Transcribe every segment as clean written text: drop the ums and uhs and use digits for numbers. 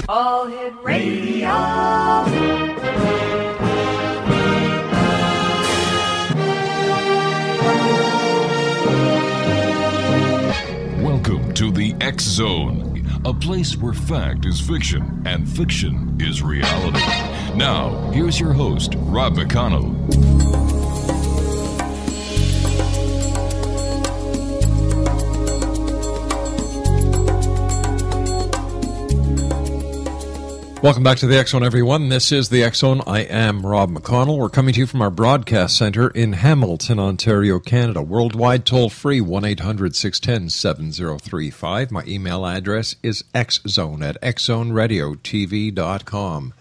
All Hit Radio. Welcome to the X Zone, a place where fact is fiction and fiction is reality. Now, here's your host, Rob McConnell. Welcome back to the X Zone, everyone. This is the X Zone. I am Rob McConnell. We're coming to you from our broadcast center in Hamilton, Ontario, Canada. Worldwide, toll-free, 1-800-610-7035. My email address is xzone@xzoneradiotv.com.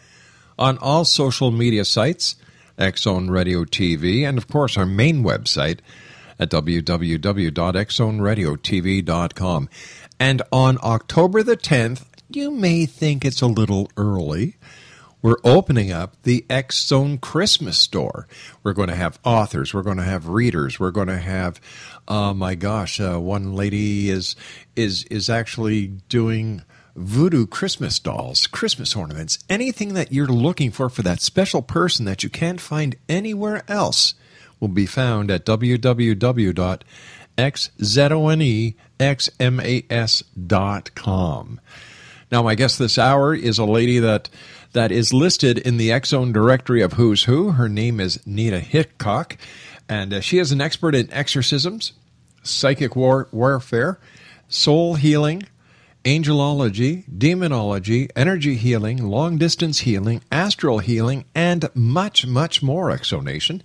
On all social media sites, X Zone Radio TV, and of course our main website at www.xzoneradiotv.com. And on October the 10th, you may think it's a little early. We're opening up the X Zone Christmas store. We're going to have authors. We're going to have readers. We're going to have, one lady is actually doing voodoo Christmas dolls, Christmas ornaments, anything that you're looking for that special person that you can't find anywhere else will be found at www.xzoneXmas.com. Now, my guest this hour is a lady that is listed in the X Zone directory of Who's Who. Her name is Nita Hickok, and she is an expert in exorcisms, psychic warfare, soul healing, angelology, demonology, energy healing, long-distance healing, astral healing, and much, much more, Exonation.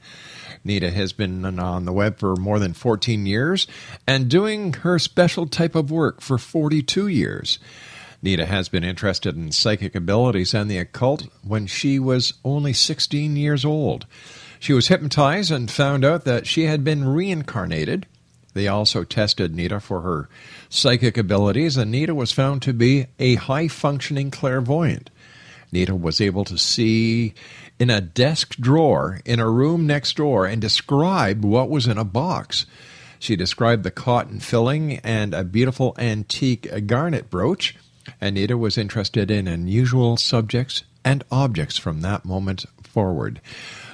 Nita has been on the web for more than 14 years and doing her special type of work for 42 years. Nita has been interested in psychic abilities and the occult when she was only 16 years old. She was hypnotized and found out that she had been reincarnated. They also tested Nita for her psychic abilities, and Nita was found to be a high-functioning clairvoyant. Nita was able to see in a desk drawer in a room next door and described what was in a box. She described the cotton filling and a beautiful antique garnet brooch. Anita was interested in unusual subjects and objects from that moment forward.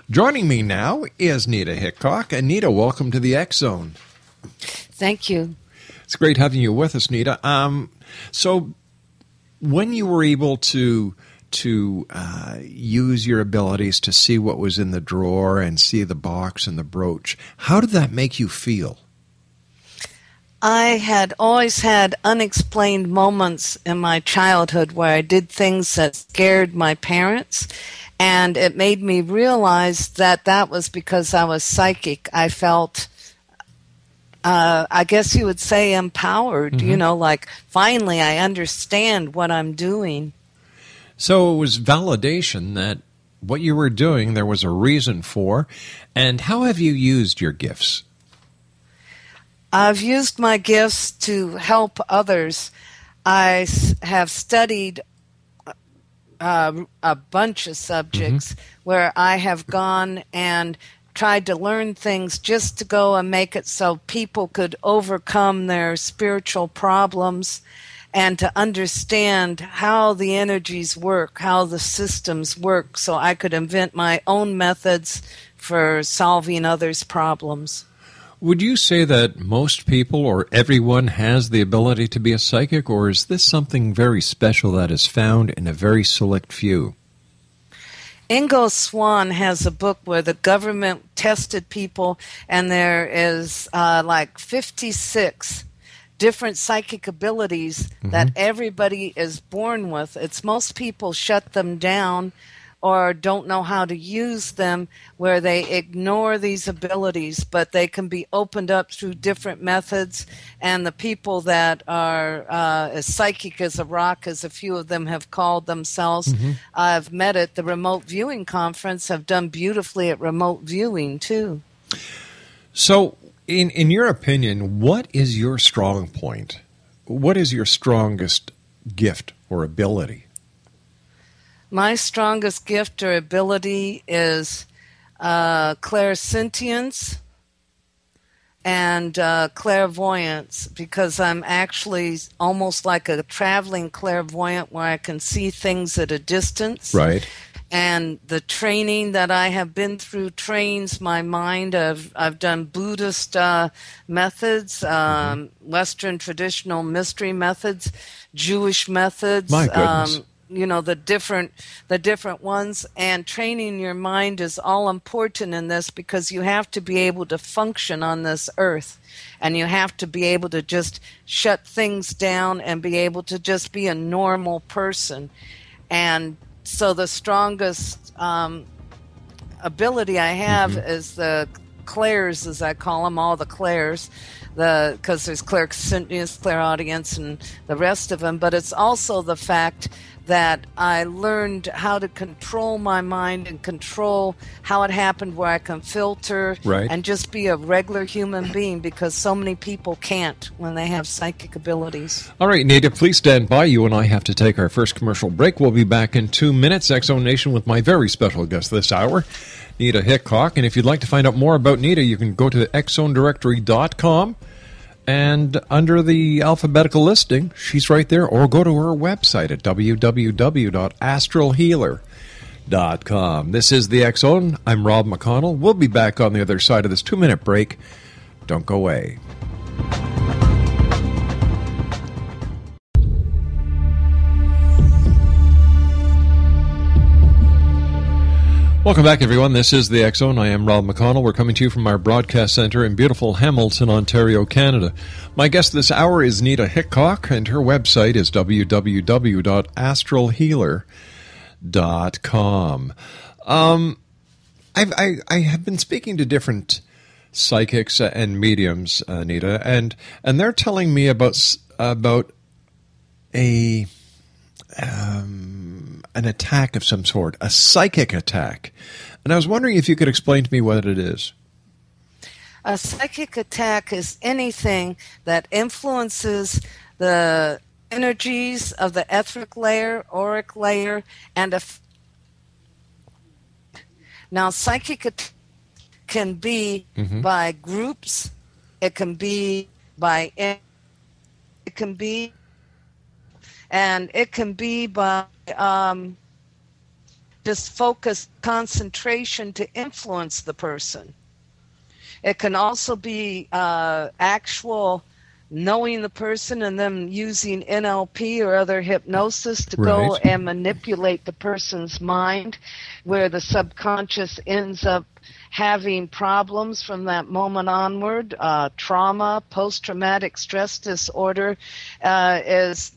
Joining me now is Nita Hickok. Anita, welcome to the X Zone. Thank you. It's great having you with us, Nita. So when you were able to use your abilities to see what was in the drawer and see the box and the brooch, how did that make you feel? I had always had unexplained moments in my childhood where I did things that scared my parents, and it made me realize that was because I was psychic. I felt, I guess you would say, empowered, Mm-hmm. like finally I understand what I'm doing. So it was validation that what you were doing there was a reason for. And how have you used your gifts? I've used my gifts to help others. I have studied a bunch of subjects where I have gone and tried to learn things just to go and make it so people could overcome their spiritual problems and to understand how the energies work, how the systems work, so I could invent my own methods for solving others' problems. Would you say that most people or everyone has the ability to be a psychic, or is this something very special that is found in a very select few? Ingo Swann has a book where the government tested people, and there is like 56 different psychic abilities that everybody is born with. It's most people shut them down or don't know how to use them, where they ignore these abilities, but they can be opened up through different methods. And the people that are as psychic as a rock, as a few of them have called themselves, I've met at the remote viewing conference, have done beautifully at remote viewing too. So, in your opinion, what is your strong point? What is your strongest gift or ability? My strongest gift or ability is clairsentience and clairvoyance, because I'm actually almost like a traveling clairvoyant where I can see things at a distance. Right. And the training that I have been through trains my mind. I've done Buddhist methods, Western traditional mystery methods, Jewish methods. My goodness. The different ones, and training your mind is all important in this, because you have to be able to function on this earth, and you have to be able to just shut things down and be able to just be a normal person. And so the strongest ability I have is the clairs, as I call them, all the clairs, because there's clairsentience, clairaudience, and the rest of them. But it's also the fact that I learned how to control my mind and control how it happened, where I can filter and just be a regular human being, because so many people can't when they have psychic abilities. All right, Nita, please stand by. You and I have to take our first commercial break. We'll be back in 2 minutes. X-Zone Nation with my very special guest this hour, Nita Hickok. And if you'd like to find out more about Nita, you can go to xzonedirectory.com. And under the alphabetical listing, she's right there. Or go to her website at www.astralhealer.com. This is the X-Zone. I'm Rob McConnell. We'll be back on the other side of this 2-minute break. Don't go away. Welcome back, everyone. This is the X-Zone. I am Rob McConnell. We're coming to you from our broadcast center in beautiful Hamilton, Ontario, Canada. My guest this hour is Nita Hickok, and her website is www.astralhealer.com. I have been speaking to different psychics and mediums, Nita, and they're telling me about an attack of some sort, a psychic attack. And I was wondering if you could explain to me what it is. A psychic attack is anything that influences the energies of the etheric layer, auric layer, and now psychic attack can be by groups, it can be by by just focused concentration to influence the person. It can also be actual knowing the person and them using NLP or other hypnosis to go and manipulate the person's mind, where the subconscious ends up having problems from that moment onward. Trauma, post-traumatic stress disorder is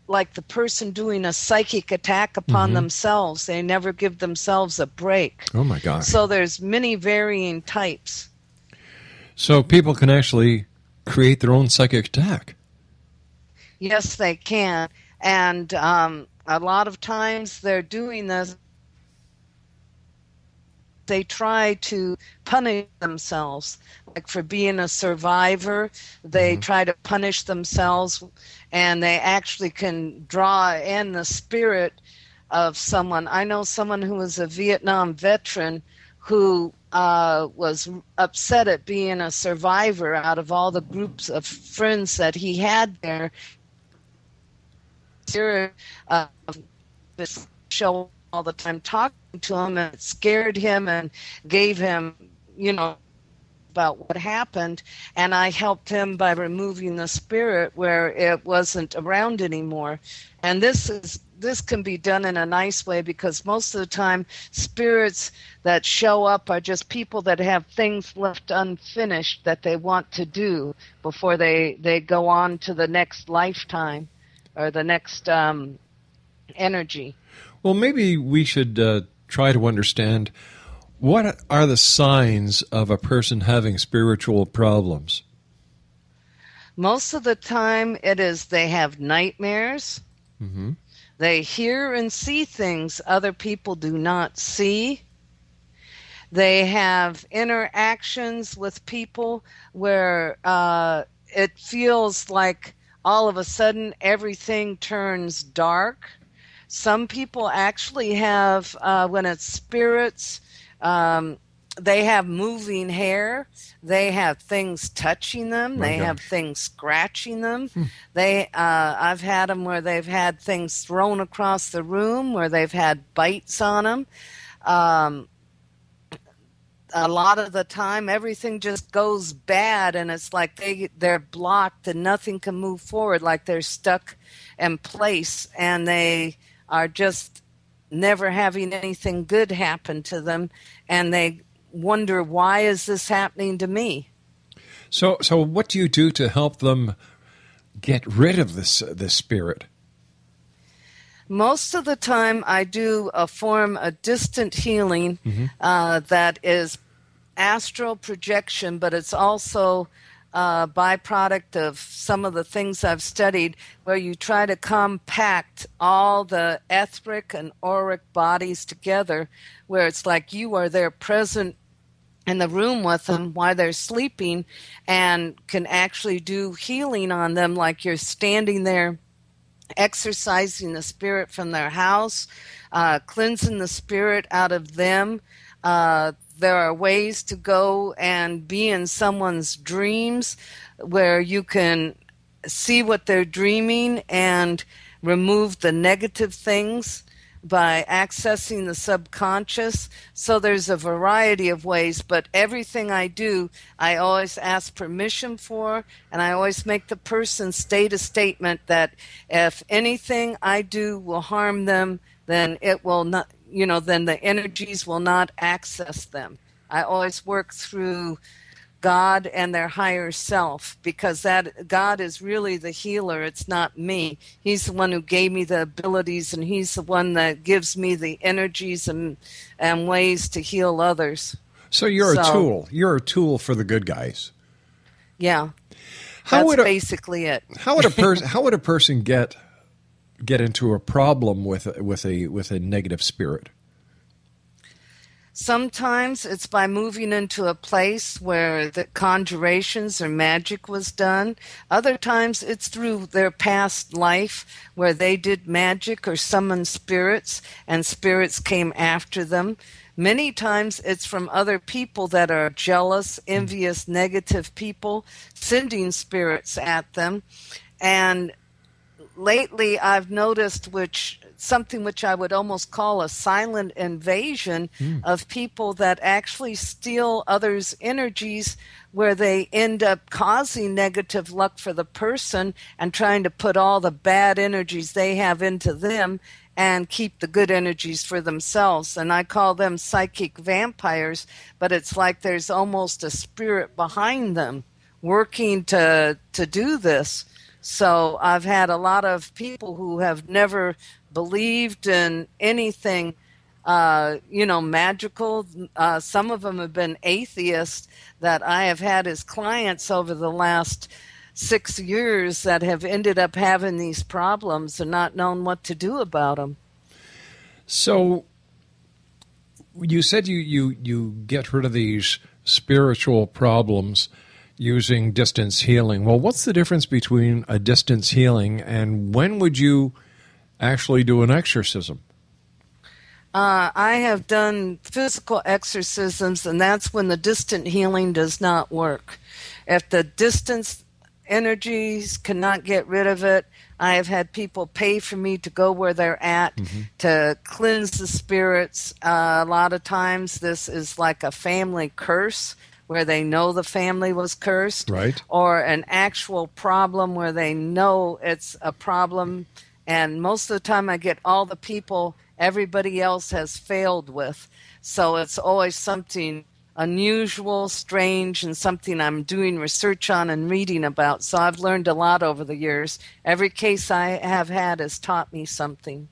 like the person doing a psychic attack upon themselves. They never give themselves a break. Oh, my gosh. So there's many varying types. So people can actually create their own psychic attack? Yes, they can. And a lot of times they're doing this. They try to punish themselves. Like for being a survivor, they try to punish themselves, and they actually can draw in the spirit of someone. I know someone who was a Vietnam veteran who was upset at being a survivor out of all the groups of friends that he had there. This show all the time talking to him, and it scared him and gave him, about what happened, and I helped him by removing the spirit where it wasn't around anymore. And this can be done in a nice way, because most of the time spirits that show up are just people that have things left unfinished that they want to do before they go on to the next lifetime or the next energy. Well, maybe we should try to understand, what are the signs of a person having spiritual problems? Most of the time it is they have nightmares. They hear and see things other people do not see. They have interactions with people where it feels like all of a sudden everything turns dark. Some people actually have, when it's spirits, they have moving hair. They have things touching them. My They have gosh. things scratching them. I've had them where they've had things thrown across the room, where they've had bites on them. Um, a lot of the time, everything just goes bad, and it's like they're blocked and nothing can move forward, like they're stuck in place, and they are just never having anything good happen to them, and they wonder, why is this happening to me? So what do you do to help them get rid of this spirit? Most of the time, I do a distant healing that is astral projection, but it's also a byproduct of some of the things I've studied, where you try to compact all the etheric and auric bodies together, where it's like you are there present in the room with them while they're sleeping, and can actually do healing on them, like you're standing there exorcising the spirit from their house, cleansing the spirit out of them. There are ways to go and be in someone's dreams where you can see what they're dreaming and remove the negative things by accessing the subconscious. So there's a variety of ways, but everything I do, I always ask permission for, and I always make the person state a statement that if anything I do will harm them, then it will not, then the energies will not access them. I always work through God and their higher self, because that God is really the healer. It's not me. He's the one who gave me the abilities, and he's the one that gives me the energies and ways to heal others. So you're a tool. You're a tool for the good guys. Yeah. That's basically it. How would a person get into a problem with a negative spirit? Sometimes it's by moving into a place where the conjurations or magic was done. Other times it's through their past life where they did magic or summoned spirits, and spirits came after them. Many times it's from other people that are jealous, envious, negative people, sending spirits at them. And lately I've noticed something which I would almost call a silent invasion of people that actually steal others' energies, where they end up causing negative luck for the person and trying to put all the bad energies they have into them and keep the good energies for themselves. And I call them psychic vampires, but it's like there's almost a spirit behind them working to do this. So I've had a lot of people who have never believed in anything, magical. Some of them have been atheists that I have had as clients over the last 6 years that have ended up having these problems and not known what to do about them. So you said you get rid of these spiritual problems using distance healing. Well, what's the difference between a distance healing and when would you actually do an exorcism? I have done physical exorcisms, and that's when the distant healing does not work. If the distance energies cannot get rid of it, I have had people pay for me to go where they're at to cleanse the spirits. A lot of times this is like a family curse where they know the family was cursed, right, or an actual problem where they know it's a problem. And most of the time I get all the people everybody else has failed with. So it's always something unusual, strange, and something I'm doing research on and reading about. So I've learned a lot over the years. Every case I have had has taught me something.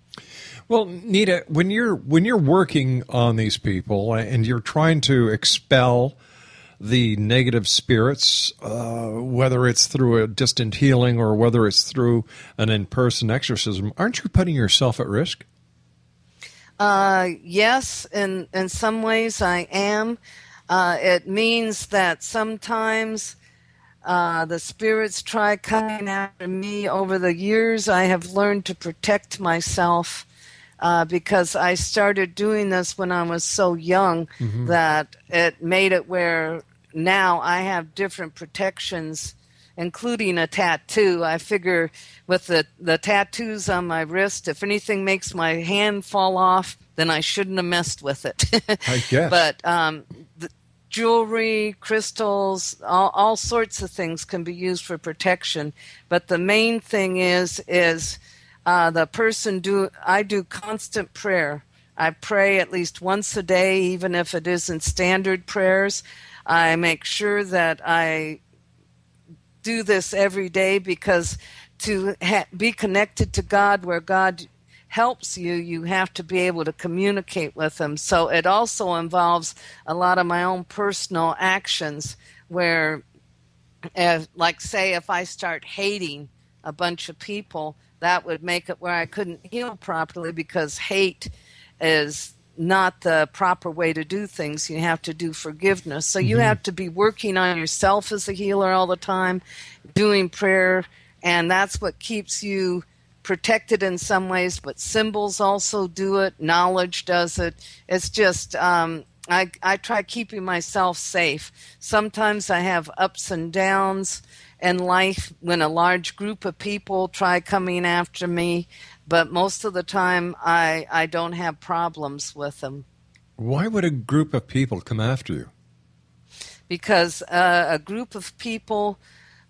Well, Nita, when you're working on these people and you're trying to expel the negative spirits, whether it's through a distant healing or whether it's through an in-person exorcism, aren't you putting yourself at risk? Yes, in some ways I am. It means that sometimes the spirits try coming after me. Over the years, I have learned to protect myself because I started doing this when I was so young that it made it where now I have different protections, including a tattoo. I figure with the tattoos on my wrist, if anything makes my hand fall off, then I shouldn't have messed with it. I guess. But the jewelry, crystals, all sorts of things can be used for protection. But the main thing is the person I do constant prayer. I pray at least once a day, even if it isn't standard prayers. I make sure that I do this every day, because to be connected to God, where God helps you, you have to be able to communicate with Him. So it also involves a lot of my own personal actions where, like say, if I start hating a bunch of people, that would make it where I couldn't heal properly, because hate is not the proper way to do things. You have to do forgiveness. So you have to be working on yourself as a healer all the time, doing prayer, and that's what keeps you protected in some ways, but symbols also do it. Knowledge does it. It's just, I try keeping myself safe. Sometimes I have ups and downs in life when a large group of people try coming after me, but most of the time I don't have problems with them. Why would a group of people come after you? Because a group of people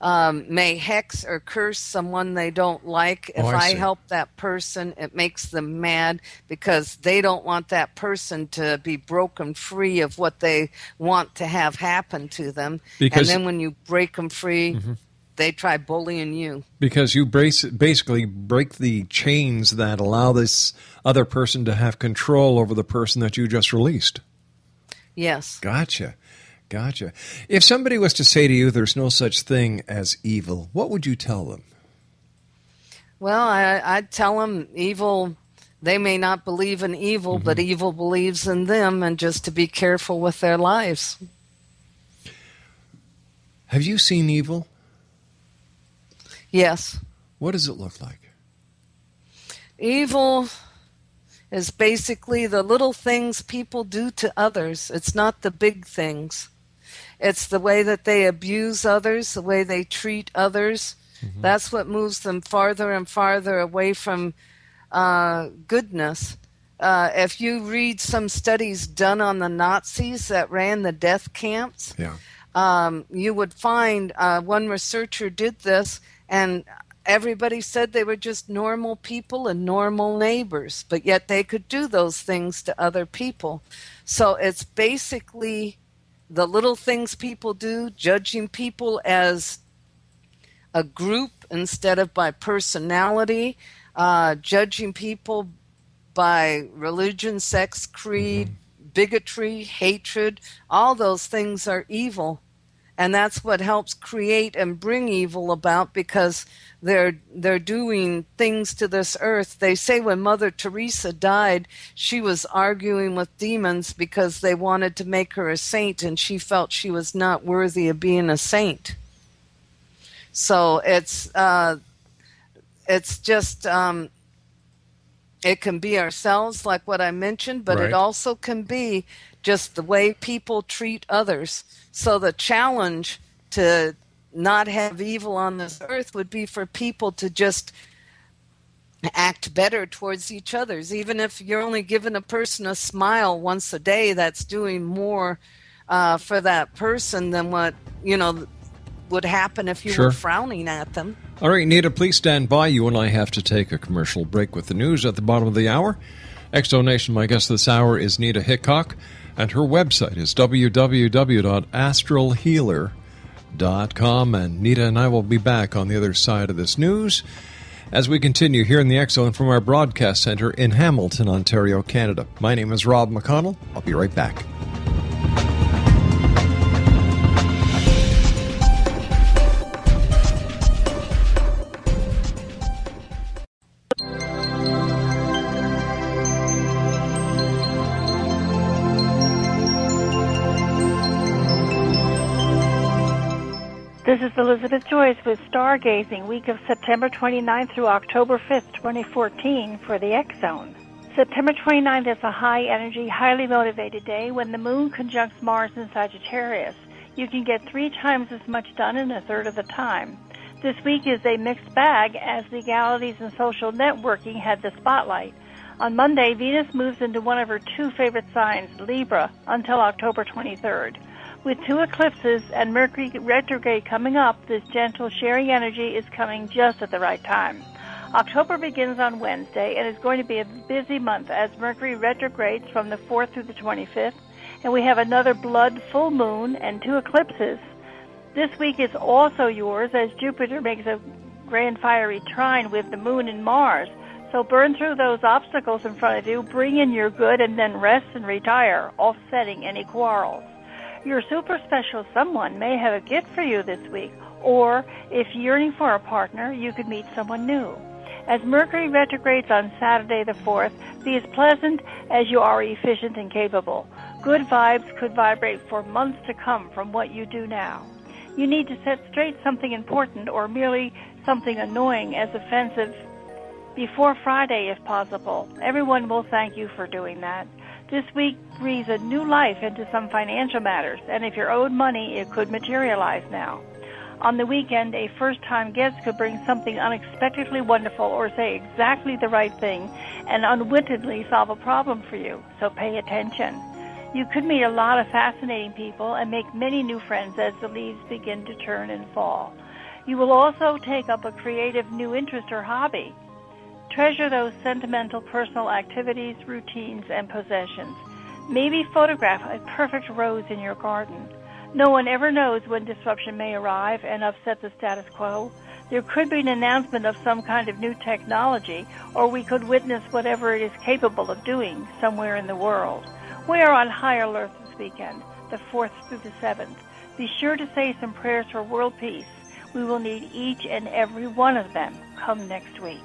may hex or curse someone they don't like. If I help that person, it makes them mad because they don't want that person to be broken free of what they want to have happen to them. And then when you break them free, they try bullying you. Because you basically break the chains that allow this other person to have control over the person that you just released. Yes. Gotcha. If somebody was to say to you there's no such thing as evil, what would you tell them? Well, I'd tell them evil, they may not believe in evil, but evil believes in them, and just to be careful with their lives. Have you seen evil? Yes. What does it look like? Evil is basically the little things people do to others. It's not the big things. It's the way that they abuse others, the way they treat others. That's what moves them farther and farther away from goodness. If you read some studies done on the Nazis that ran the death camps, you would find one researcher did this, and everybody said they were just normal people and normal neighbors, but yet they could do those things to other people. So it's basically the little things people do, judging people as a group instead of by personality, judging people by religion, sex, creed, bigotry, hatred. All those things are evil. And that's what helps create and bring evil about, because they're doing things to this earth. They say when Mother Teresa died, she was arguing with demons because they wanted to make her a saint, and she felt she was not worthy of being a saint. So it's just it can be ourselves, like what I mentioned, but it also can be just the way people treat others. So the challenge to not have evil on this earth would be for people to just act better towards each other. Even if you're only giving a person a smile once a day, that's doing more for that person than what, would happen if you were frowning at them. All right, Nita, please stand by. You and I have to take a commercial break with the news at the bottom of the hour. X-Donation, my guest this hour is Nita Hickok, and her website is www.astralhealer.com. And Nita and I will be back on the other side of this news as we continue here in the X-Zone from our broadcast center in Hamilton, Ontario, Canada. My name is Rob McConnell. I'll be right back. This is Elizabeth Joyce with Stargazing, week of September 29th through October 5th, 2014, for the X-Zone. September 29th is a high-energy, highly motivated day when the moon conjuncts Mars in Sagittarius. You can get 3 times as much done in a third of the time. This week is a mixed bag as legalities and social networking had the spotlight. On Monday, Venus moves into one of her 2 favorite signs, Libra, until October 23rd. With 2 eclipses and Mercury retrograde coming up, this gentle sharing energy is coming just at the right time. October begins on Wednesday and is going to be a busy month as Mercury retrogrades from the 4th through the 25th, and we have another blood full moon and 2 eclipses. This week is also yours as Jupiter makes a grand fiery trine with the moon and Mars. So burn through those obstacles in front of you, bring in your good, and then rest and retire, offsetting any quarrels. Your super special someone may have a gift for you this week, or if yearning for a partner, you could meet someone new. As Mercury retrogrades on Saturday the 4th, be as pleasant as you are efficient and capable. Good vibes could vibrate for months to come from what you do now. You need to set straight something important or merely something annoying as offensive before Friday if possible. Everyone will thank you for doing that. This week breathes a new life into some financial matters, and if you're owed money, it could materialize now. On the weekend, a first-time guest could bring something unexpectedly wonderful or say exactly the right thing and unwittingly solve a problem for you, so pay attention. You could meet a lot of fascinating people and make many new friends as the leaves begin to turn and fall. You will also take up a creative new interest or hobby. Treasure those sentimental personal activities, routines, and possessions. Maybe photograph a perfect rose in your garden. No one ever knows when disruption may arrive and upset the status quo. There could be an announcement of some kind of new technology, or we could witness whatever it is capable of doing somewhere in the world. We are on high alert this weekend, the 4th through the 7th. Be sure to say some prayers for world peace. We will need each and every one of them come next week.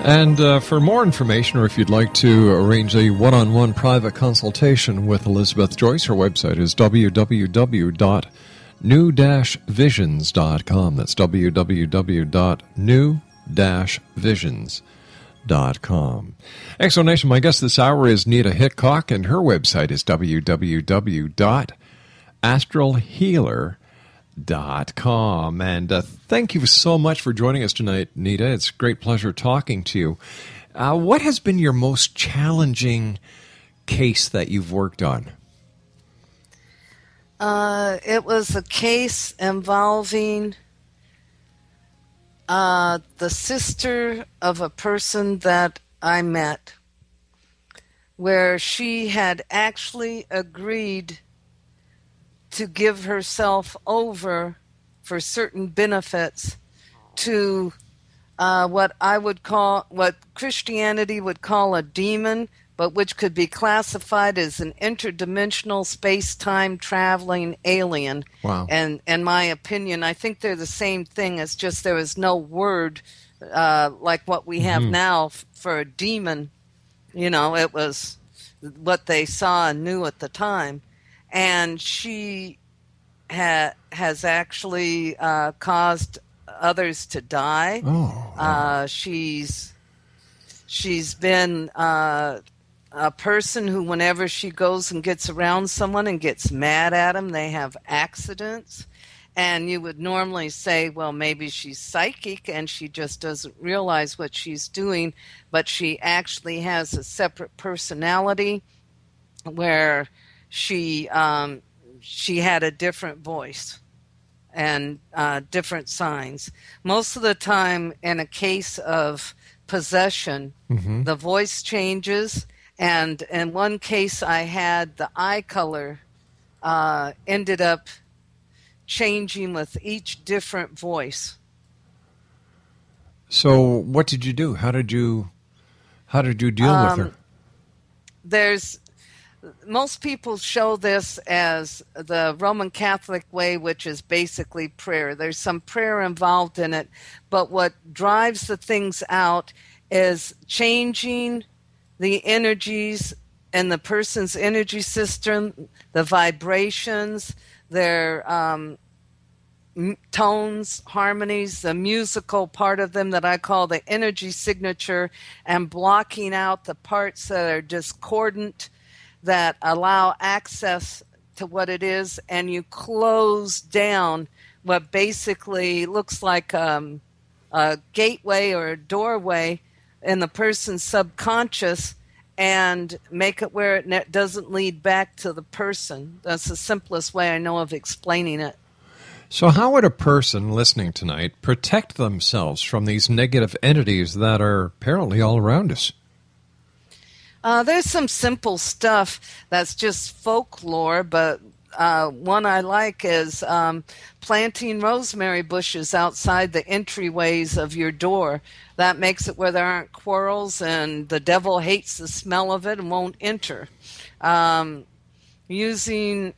And for more information, or if you'd like to arrange a one-on-one private consultation with Elizabeth Joyce, her website is www.new-visions.com. That's www.new-visions.com. Exonation, my guest this hour is Nita Hickok, and her website is www.astralhealer.com. And thank you so much for joining us tonight, Nita. It's a great pleasure talking to you. What has been your most challenging case that you've worked on? It was a case involving the sister of a person that I met, where she had actually agreed to give herself over for certain benefits to what Christianity would call a demon, but which could be classified as an interdimensional space-time traveling alien. Wow. And in my opinion, I think they're the same thing. It's just there was no word like what we have now for a demon. You know, it was what they saw and knew at the time. And she has actually caused others to die. Oh, wow. She's been a person who, whenever she goes and gets around someone and gets mad at them, they have accidents. And you would normally say, well, maybe she's psychic and she just doesn't realize what she's doing, but she actually has a separate personality where she had a different voice and different signs. Most of the time in a case of possession, the voice changes, and in one case I had the eye color ended up changing with each different voice. So what did you do? How did you deal with her? Most people show this as the Roman Catholic way, which is basically prayer. There's some prayer involved in it, but what drives the things out is changing the energies in the person's energy system, the vibrations, their tones, harmonies, the musical part of them that I call the energy signature, and blocking out the parts that are discordant that allow access to what it is, and you close down what basically looks like a gateway or a doorway in the person's subconscious and make it where it doesn't lead back to the person. That's the simplest way I know of explaining it. So how would a person listening tonight protect themselves from these negative entities that are apparently all around us? There's some simple stuff that's just folklore, but one I like is planting rosemary bushes outside the entryways of your door. That makes it where there aren't quarrels and the devil hates the smell of it and won't enter. Using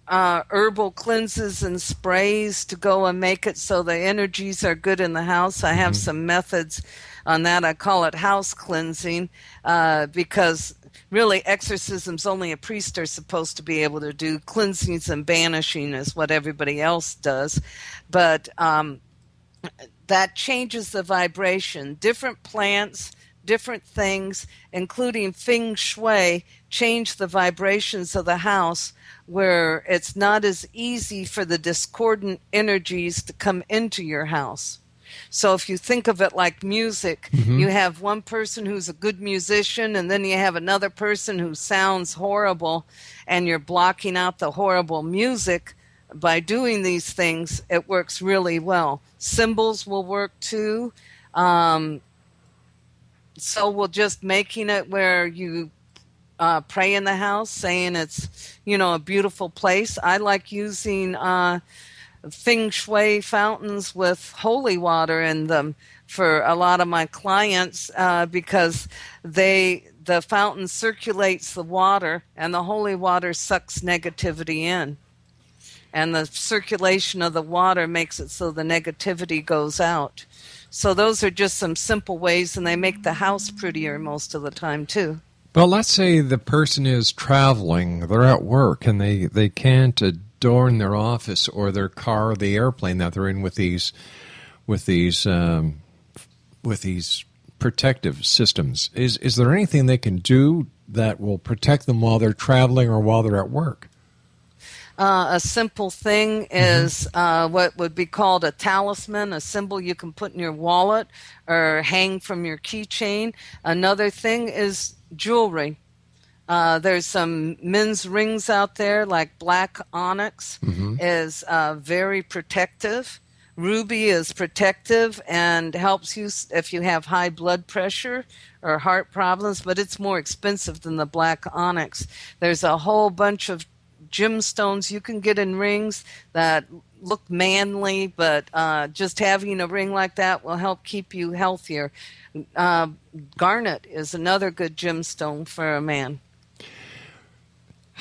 herbal cleanses and sprays to go and make it so the energies are good in the house. I have some methods on that. I call it house cleansing because really exorcisms only a priest are supposed to be able to do. Cleansings and banishing is what everybody else does. But that changes the vibration. Different plants, different things, including feng shui, change the vibrations of the house where it's not as easy for the discordant energies to come into your house. So if you think of it like music, you have one person who's a good musician, and then you have another person who sounds horrible, and you're blocking out the horrible music. By doing these things, it works really well. Symbols will work too. So we're just making it where you pray in the house, saying it's, a beautiful place. I like using feng shui fountains with holy water in them for a lot of my clients because the fountain circulates the water and the holy water sucks negativity in. And the circulation of the water makes it so the negativity goes out. So those are just some simple ways, and they make the house prettier most of the time too. Well, let's say the person is traveling, they're at work, and they can't adorn their office or their car or the airplane that they're in with these protective systems. Is there anything they can do that will protect them while they're traveling or while they're at work? A simple thing is what would be called a talisman, a symbol you can put in your wallet or hang from your keychain. Another thing is jewelry. There's some men's rings out there, like black onyx is very protective. Ruby is protective and helps you if you have high blood pressure or heart problems, but it's more expensive than the black onyx. There's a whole bunch of gemstones you can get in rings that look manly, but just having a ring like that will help keep you healthier. Garnet is another good gemstone for a man.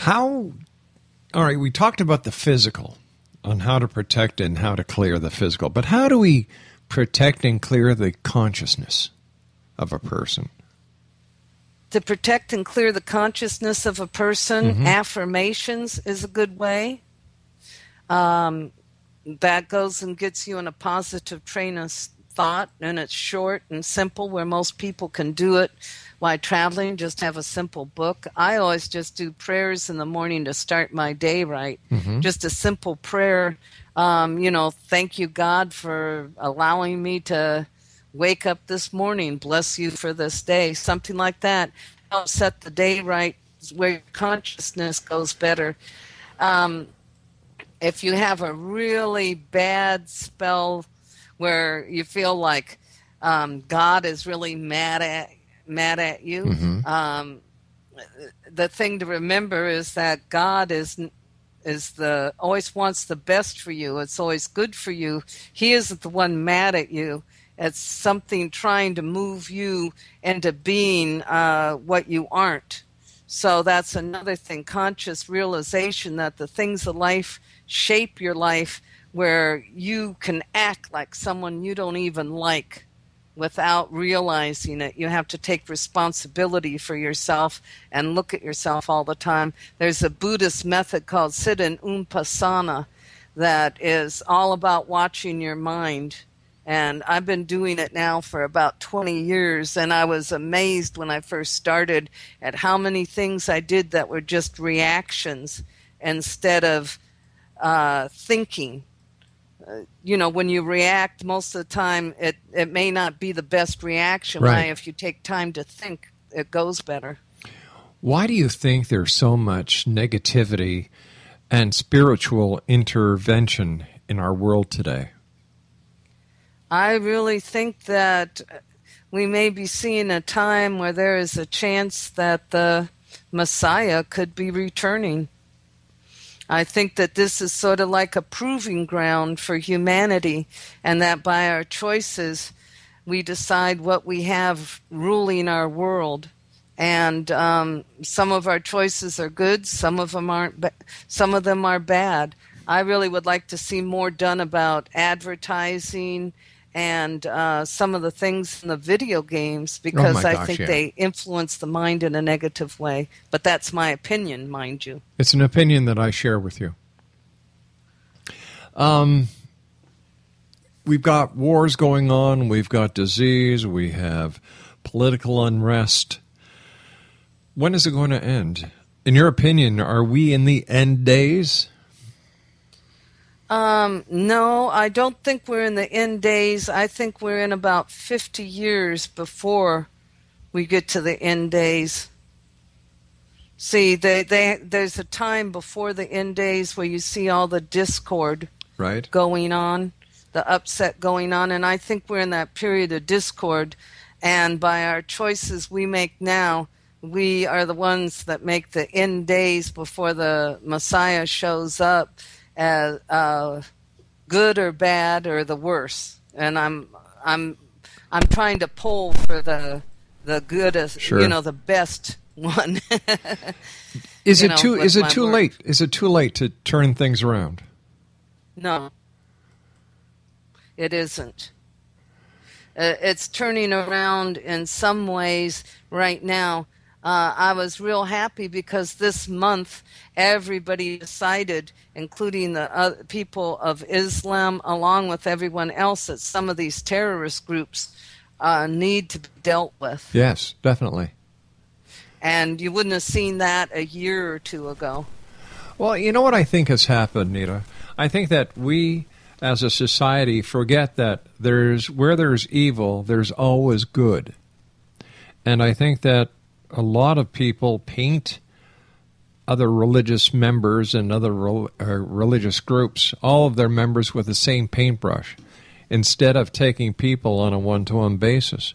All right, we talked about the physical, on how to protect and how to clear the physical, but how do we protect and clear the consciousness of a person? To protect and clear the consciousness of a person, affirmations is a good way. That goes and gets you in a positive train of thought, and it's short and simple where most people can do it while traveling. Just have a simple book. I always just do prayers in the morning to start my day right. Just a simple prayer. Thank you, God, for allowing me to wake up this morning. Bless you for this day. Something like that helps set the day right where your consciousness goes better. If you have a really bad spell where you feel like God is really mad at you, the thing to remember is that God always wants the best for you. It's always good for you. He isn't the one mad at you. It's something trying to move you into being what you aren't. So that's another thing, conscious realization that the things of life shape your life where you can act like someone you don't even like without realizing it. You have to take responsibility for yourself and look at yourself all the time. There's a Buddhist method called Siddha Upassana that is all about watching your mind. And I've been doing it now for about 20 years, and I was amazed when I first started at how many things I did that were just reactions instead of thinking. When you react, most of the time it may not be the best reaction. Right. If you take time to think, it goes better. Why do you think there's so much negativity and spiritual intervention in our world today? I really think that we may be seeing a time where there is a chance that the Messiah could be returning. I think that this is sort of like a proving ground for humanity, and that by our choices we decide what we have ruling our world. And some of our choices are good, some of them aren't. Some of them are bad. I really would like to see more done about advertising and some of the things in the video games, because I think they influence the mind in a negative way. But that's my opinion, mind you. It's an opinion that I share with you. We've got wars going on. We've got disease. We have political unrest. When is it going to end? In your opinion, are we in the end days? No, I don't think we're in the end days. I think we're in about 50 years before we get to the end days. See, there's a time before the end days where you see all the discord going on, the upset going on, and I think we're in that period of discord, and by our choices we make now, we are the ones that make the end days before the Messiah shows up as good or bad or the worse. And I'm trying to pull for the goodest, the best one. Is it too late? Is it too late to turn things around? No, it isn't. It's turning around in some ways right now. I was real happy because this month everybody decided, including the people of Islam, along with everyone else, that some of these terrorist groups need to be dealt with. Yes, definitely. And you wouldn't have seen that a year or two ago. Well, you know what I think has happened, Nita? I think that we, as a society, forget that where there's evil, there's always good. And I think that a lot of people paint other religious members and other religious groups, all of their members, with the same paintbrush, instead of taking people on a one-to-one basis.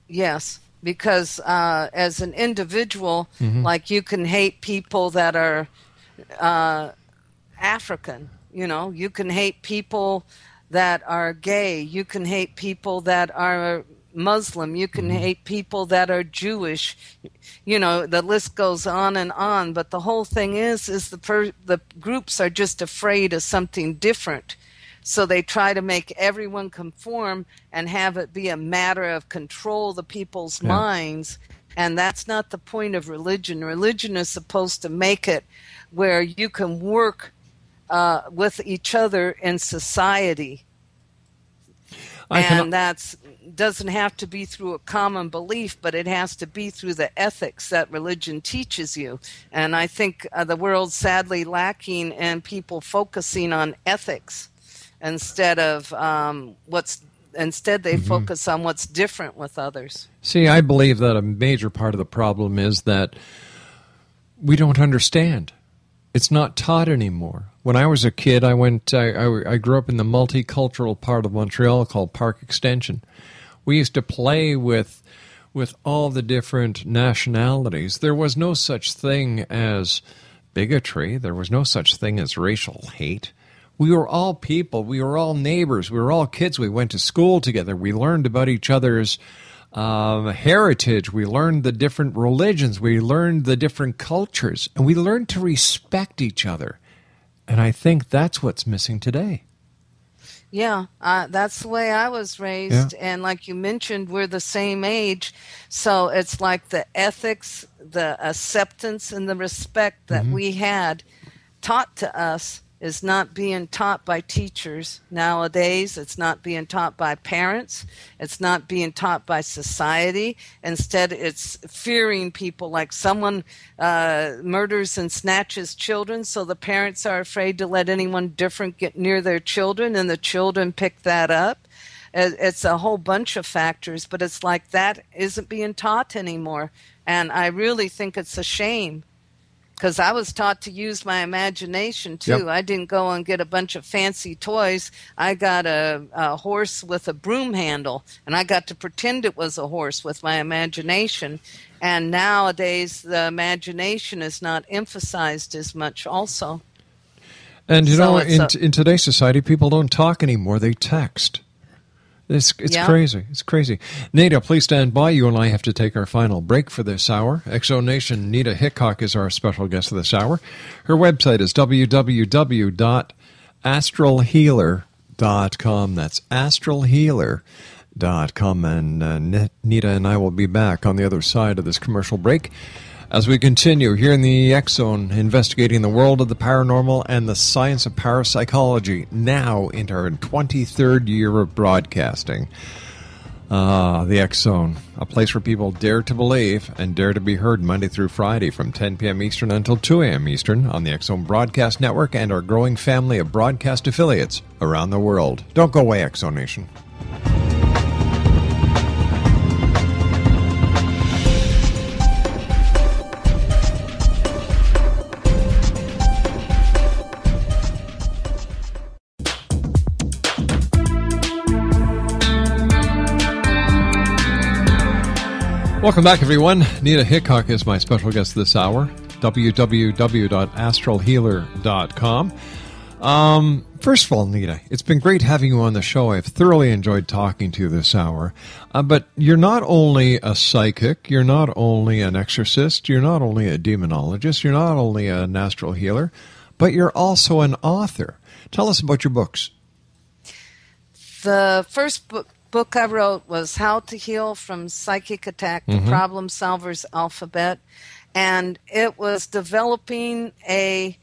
Yes, because as an individual, like you can hate people that are African, you can hate people that are gay, you can hate people that are Muslim, you can hate people that are Jewish, the list goes on, but the whole thing is the groups are just afraid of something different, so they try to make everyone conform and have it be a matter of control the people's minds, and that's not the point of religion. Religion is supposed to make it where you can work with each other in society, that's doesn't have to be through a common belief, but it has to be through the ethics that religion teaches you. And I think the world's sadly lacking in people focusing on ethics instead of they focus on what's different with others. See, I believe that a major part of the problem is that we don't understand. It's not taught anymore. When I was a kid, I grew up in the multicultural part of Montreal called Park Extension. We used to play with all the different nationalities. There was no such thing as bigotry. There was no such thing as racial hate. We were all people. We were all neighbors. We were all kids. We went to school together. We learned about each other's heritage. We learned the different religions. We learned the different cultures. And we learned to respect each other. And I think that's what's missing today. Yeah, that's the way I was raised. Yeah. And like you mentioned, we're the same age. So it's like the ethics, the acceptance, and the respect that we had taught to us is not being taught by teachers nowadays. It's not being taught by parents. It's not being taught by society. Instead, it's fearing people, like someone murders and snatches children, so the parents are afraid to let anyone different get near their children, and the children pick that up. It's a whole bunch of factors, but it's like that isn't being taught anymore. And I really think it's a shame. Because I was taught to use my imagination, too. Yep. I didn't go and get a bunch of fancy toys. I got a horse with a broom handle, and I got to pretend it was a horse with my imagination. And nowadays, the imagination is not emphasized as much also. And, you know, So in today's society, people don't talk anymore. They text. It's Yeah. crazy. It's crazy. Nita, please stand by. You and I have to take our final break for this hour. Exo Nation, Nita Hickok is our special guest this hour. Her website is www.astralhealer.com. That's astralhealer.com. And Nita and I will be back on the other side of this commercial break as we continue here in the X Zone, investigating the world of the paranormal and the science of parapsychology, now into our 23rd year of broadcasting. The X Zone, a place where people dare to believe and dare to be heard Monday through Friday from 10 p.m. Eastern until 2 a.m. Eastern on the X Zone Broadcast Network and our growing family of broadcast affiliates around the world. Don't go away, X Zone Nation. Welcome back, everyone. Nita Hickok is my special guest this hour. www.astralhealer.com. First of all, Nita, it's been great having you on the show. I've thoroughly enjoyed talking to you this hour. But you're not only a psychic, you're not only an exorcist, you're not only a demonologist, you're not only an astral healer, but you're also an author. Tell us about your books. The first book I wrote was How to Heal from Psychic Attack to Problem Solver's Alphabet, and it was developing an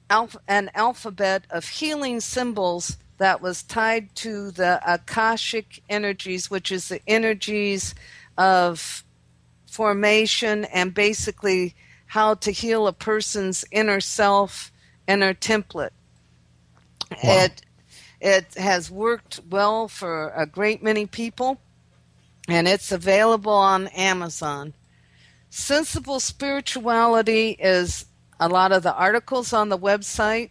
alphabet of healing symbols that was tied to the Akashic energies, which is the energies of formation, and basically how to heal a person's inner self, inner template. Wow. It has worked well for a great many people, and it's available on Amazon. Sensible Spirituality is a lot of the articles on the website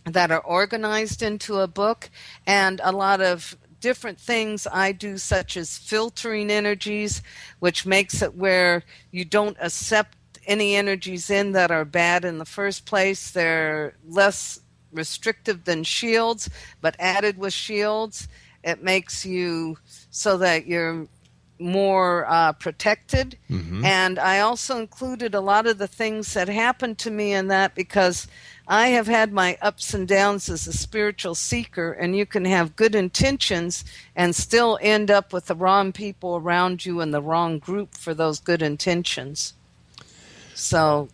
that are organized into a book, and a lot of different things I do, such as filtering energies, which makes it where you don't accept any energies in that are bad in the first place. They're less restrictive than shields, but added with shields, it makes you so that you're more protected. And I also included a lot of the things that happened to me in that, because I have had my ups and downs as a spiritual seeker, and you can have good intentions and still end up with the wrong people around you and the wrong group for those good intentions. So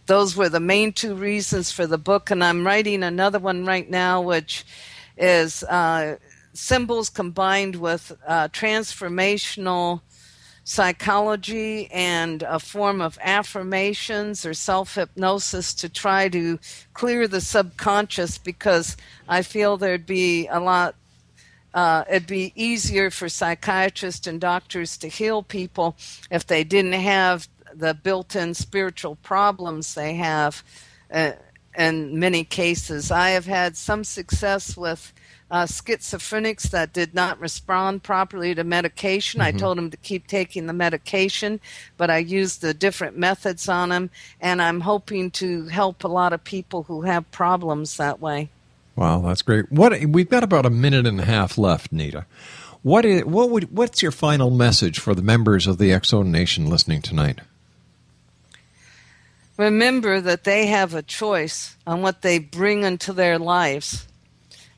those were the main two reasons for the book, and I'm writing another one right now, which is symbols combined with transformational psychology and a form of affirmations or self-hypnosis to try to clear the subconscious, because I feel there'd be a lot it'd be easier for psychiatrists and doctors to heal people if they didn't have the built-in spiritual problems they have in many cases. I have had some success with schizophrenics that did not respond properly to medication. I told them to keep taking the medication, but I used the different methods on them, and I'm hoping to help a lot of people who have problems that way. Wow, that's great. We've got about a minute and a half left, Nita. What's your final message for the members of the X Zone Nation listening tonight? Remember that they have a choice on what they bring into their lives,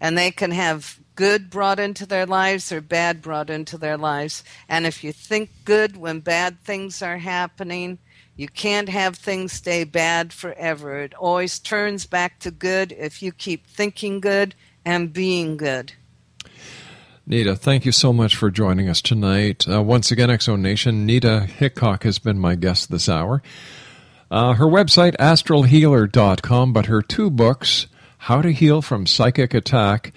and they can have good brought into their lives or bad brought into their lives. And if you think good when bad things are happening, You can't have things stay bad forever. It always turns back to good if you keep thinking good and being good. Nita, thank you so much for joining us tonight. Once again, Exo Nation, Nita Hickok has been my guest this hour. Her website, astralhealer.com, but her 2 books, How to Heal from Psychic Attack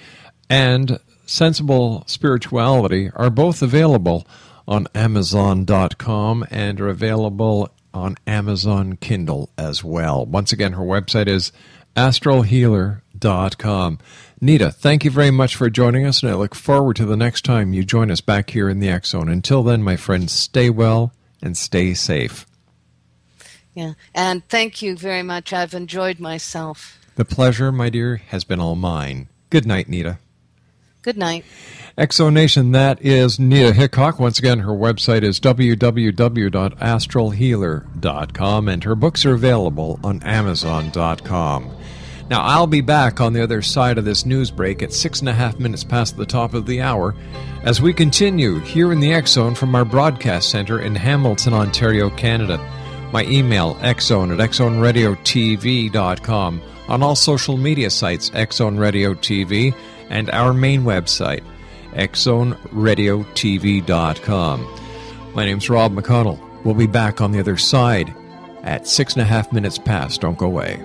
and Sensible Spirituality, are both available on Amazon.com and are available on Amazon Kindle as well. Once again, her website is astralhealer.com. Nita, thank you very much for joining us, and I look forward to the next time you join us back here in the X Zone. Until then, my friends, stay well and stay safe. Yeah, and thank you very much. I've enjoyed myself. The pleasure, my dear, has been all mine. Good night, Nita. Good night. Exo Nation, that is Nita Hickok. Once again, her website is www.astralhealer.com, and her books are available on Amazon.com. Now, I'll be back on the other side of this news break at 6.5 minutes past the top of the hour as we continue here in the X Zone from our broadcast center in Hamilton, Ontario, Canada. My email, xzone@xzoneradiotv.com, on all social media sites, X Zone Radio TV, and our main website, xzoneradiotv.com. My name's Rob McConnell. We'll be back on the other side at 6.5 minutes past. Don't go away.